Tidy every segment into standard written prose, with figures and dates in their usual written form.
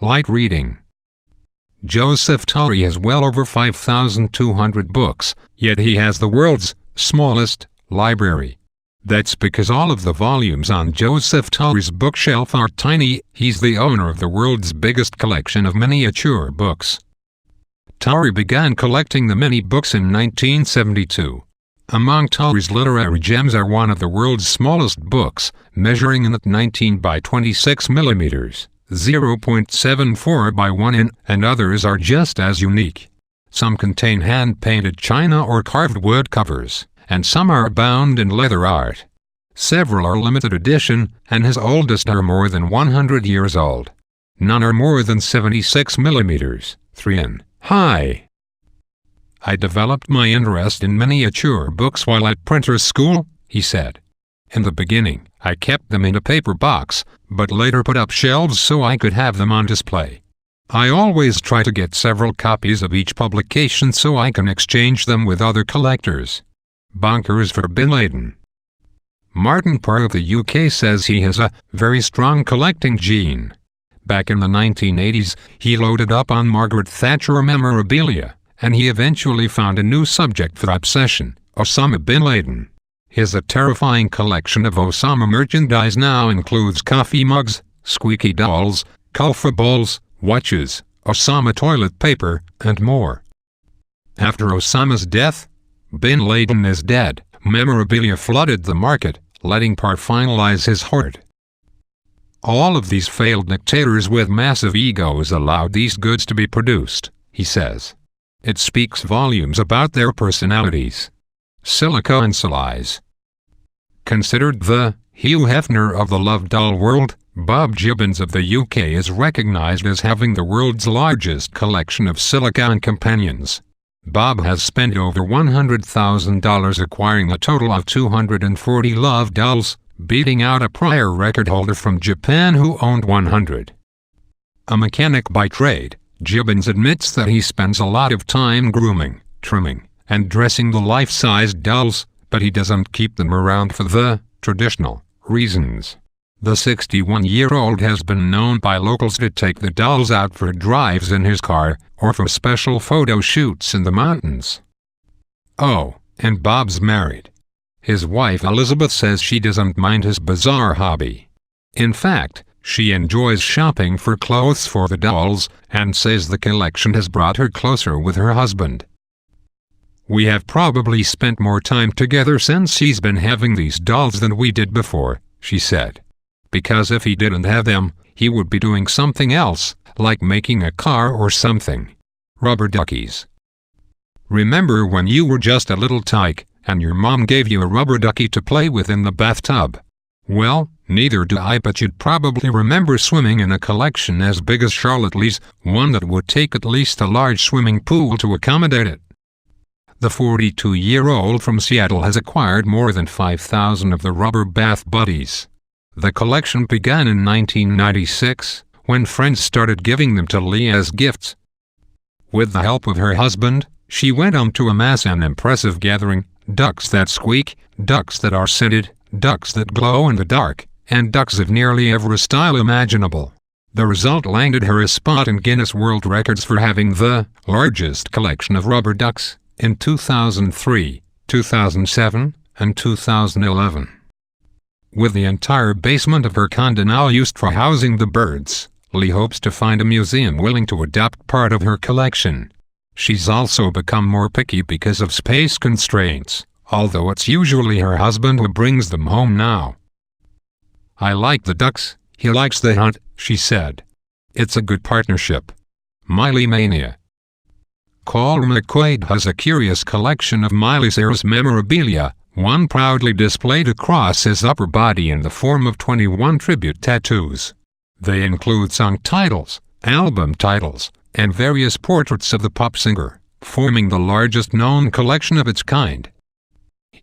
Light reading. Joseph Torrey has well over 5,200 books, yet he has the world's smallest library. That's because all of the volumes on Joseph Torrey's bookshelf are tiny. He's the owner of the world's biggest collection of miniature books. Torrey began collecting the mini books in 1972. Among Torrey's literary gems are one of the world's smallest books, measuring in at 19 by 26 millimeters, 0.74 by 1 in, and others are just as unique. Some contain hand-painted china or carved wood covers, and some are bound in leather art. Several are limited edition, and his oldest are more than 100 years old. None are more than 76 millimeters, 3 in, high. I developed my interest in miniature books while at printer's school, he said. In the beginning, I kept them in a paper box, but later put up shelves so I could have them on display. I always try to get several copies of each publication so I can exchange them with other collectors. Bonkers For Bin Laden. Martin Parr of the UK says he has a very strong collecting gene. Back in the 1980s, he loaded up on Margaret Thatcher memorabilia, and he eventually found a new subject for obsession: Osama bin Laden. His terrifying collection of Osama merchandise now includes coffee mugs, squeaky dolls, kulfa balls, watches, Osama toilet paper, and more. After Osama's death, bin Laden is dead, memorabilia flooded the market, letting Parr finalize his hoard. All of these failed dictators with massive egos allowed these goods to be produced, he says. It speaks volumes about their personalities. Silicone Sallys. Considered the Hugh Hefner of the love doll world, Bob Gibbons of the UK is recognized as having the world's largest collection of silicone companions. Bob has spent over $100,000 acquiring a total of 240 love dolls, beating out a prior record holder from Japan who owned 100. A mechanic by trade, Gibbons admits that he spends a lot of time grooming, trimming, and dressing the life-size dolls, but he doesn't keep them around for the traditional reasons. The 61-year-old has been known by locals to take the dolls out for drives in his car, or for special photo shoots in the mountains. Oh, and Bob's married. His wife Elizabeth says she doesn't mind his bizarre hobby. In fact, she enjoys shopping for clothes for the dolls, and says the collection has brought her closer with her husband. We have probably spent more time together since he's been having these dolls than we did before, she said. Because if he didn't have them, he would be doing something else, like making a car or something. Rubber duckies. Remember when you were just a little tyke, and your mom gave you a rubber ducky to play with in the bathtub? Well, neither do I, but you'd probably remember swimming in a collection as big as Charlotte Lee's, one that would take at least a large swimming pool to accommodate it. The 42-year-old from Seattle has acquired more than 5,000 of the rubber bath buddies. The collection began in 1996, when friends started giving them to Lee as gifts. With the help of her husband, she went on to amass an impressive gathering: ducks that squeak, ducks that are scented, ducks that glow in the dark, and ducks of nearly every style imaginable. The result landed her a spot in Guinness World Records for having the largest collection of rubber ducks in 2003, 2007, and 2011. With the entire basement of her condo now used for housing the birds, Lee hopes to find a museum willing to adopt part of her collection. She's also become more picky because of space constraints, although it's usually her husband who brings them home now. I like the ducks, he likes the hunt, she said. It's a good partnership. Miley Mania. Cole McQuaid has a curious collection of Miley Cyrus memorabilia, one proudly displayed across his upper body in the form of 21 tribute tattoos. They include song titles, album titles, and various portraits of the pop singer, forming the largest known collection of its kind.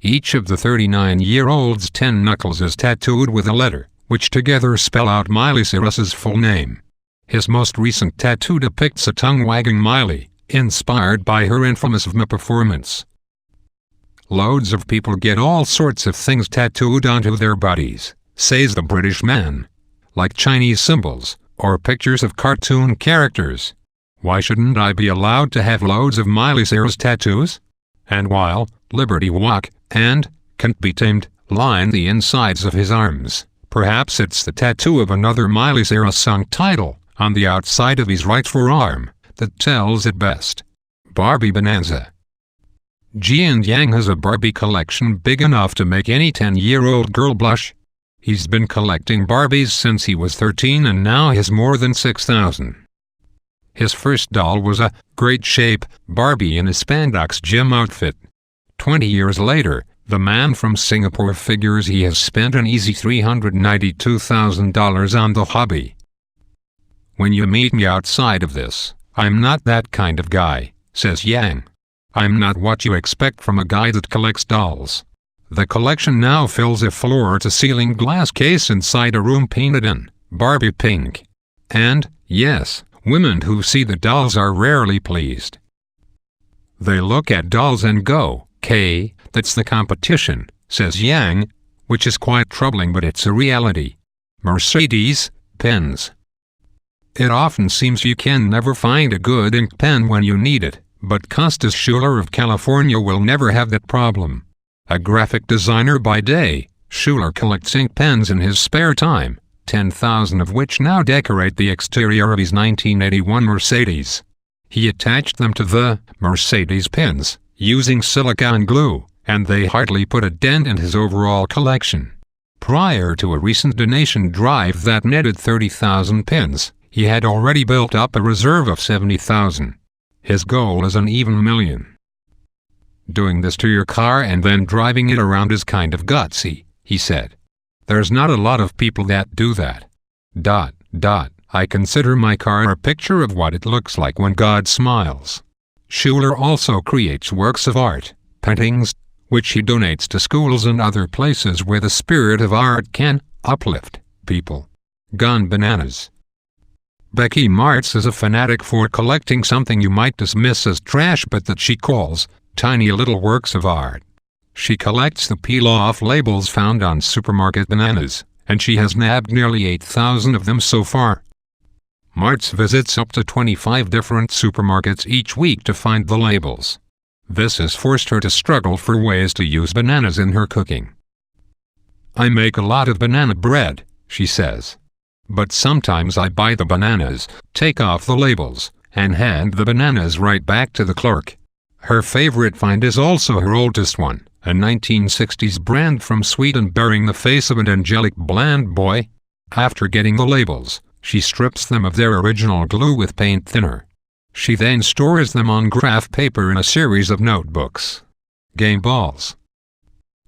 Each of the 39-year-old's 10 knuckles is tattooed with a letter, which together spell out Miley Cyrus's full name. His most recent tattoo depicts a tongue-wagging Miley, inspired by her infamous VMA performance. Loads of people get all sorts of things tattooed onto their bodies, says the British man. Like Chinese symbols, or pictures of cartoon characters. Why shouldn't I be allowed to have loads of Miley Cyrus tattoos? And while Liberty Walk and Can't Be Tamed line the insides of his arms, perhaps it's the tattoo of another Miley Cyrus song title on the outside of his right forearm that tells it best. Barbie Bonanza. Ji and Yang has a Barbie collection big enough to make any 10-year-old girl blush. He's been collecting Barbies since he was 13 and now has more than 6,000. His first doll was a great-shape Barbie in a spandex gym outfit. 20 years later, the man from Singapore figures he has spent an easy $392,000 on the hobby. "When you meet me outside of this, I'm not that kind of guy," says Yang. "I'm not what you expect from a guy that collects dolls." The collection now fills a floor-to-ceiling glass case inside a room painted in Barbie pink. And, yes, women who see the dolls are rarely pleased. They look at dolls and go, "K, that's the competition," says Yang, which is quite troubling, but it's a reality. Mercedes pens. It often seems you can never find a good ink pen when you need it, but Costas Schuler of California will never have that problem. A graphic designer by day, Schuler collects ink pens in his spare time, 10,000 of which now decorate the exterior of his 1981 Mercedes. He attached them to the Mercedes pens using silicone glue, and they hardly put a dent in his overall collection. Prior to a recent donation drive that netted 30,000 pens, he had already built up a reserve of 70,000. His goal is an even million. "Doing this to your car and then driving it around is kind of gutsy," he said. "There's not a lot of people that do that. I consider my car a picture of what it looks like when God smiles." Schuler also creates works of art, paintings, which he donates to schools and other places where the spirit of art can uplift people. Gone bananas. Becky Martz is a fanatic for collecting something you might dismiss as trash but that she calls tiny little works of art. She collects the peel-off labels found on supermarket bananas, and she has nabbed nearly 8,000 of them so far. Martz visits up to 25 different supermarkets each week to find the labels. This has forced her to struggle for ways to use bananas in her cooking. "I make a lot of banana bread," she says. "But sometimes I buy the bananas, take off the labels, and hand the bananas right back to the clerk." Her favorite find is also her oldest one, a 1960s brand from Sweden bearing the face of an angelic bland boy. After getting the labels, she strips them of their original glue with paint thinner. She then stores them on graph paper in a series of notebooks. Game balls.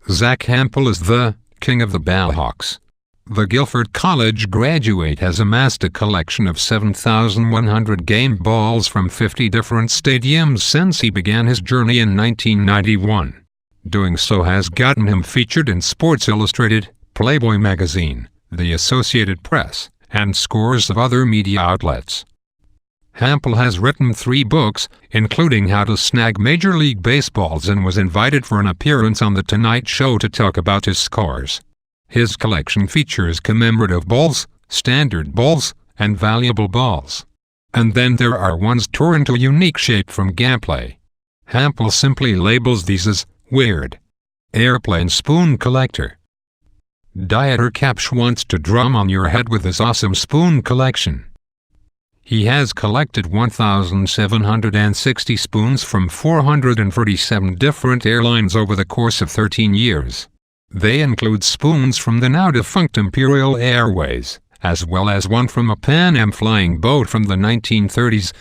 Zach Hampel is the king of the ballhawks. The Guilford College graduate has amassed a collection of 7,100 game balls from 50 different stadiums since he began his journey in 1991. Doing so has gotten him featured in Sports Illustrated, Playboy magazine, the Associated Press, and scores of other media outlets. Hampel has written 3 books, including How to Snag Major League Baseballs, and was invited for an appearance on The Tonight Show to talk about his scores. His collection features commemorative balls, standard balls, and valuable balls. And then there are ones torn into unique shape from gameplay. Hampel simply labels these as weird. Airplane spoon collector. Dieter Kapsch wants to drum on your head with his awesome spoon collection. He has collected 1,760 spoons from 447 different airlines over the course of 13 years. They include spoons from the now-defunct Imperial Airways, as well as one from a Pan Am flying boat from the 1930s.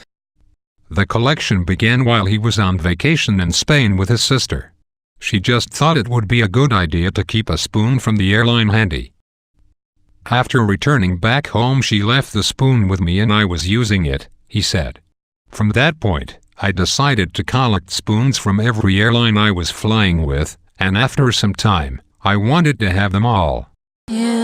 The collection began while he was on vacation in Spain with his sister. She just thought it would be a good idea to keep a spoon from the airline handy. "After returning back home, she left the spoon with me and I was using it," he said. "From that point, I decided to collect spoons from every airline I was flying with, and after some time, I wanted to have them all." Yeah.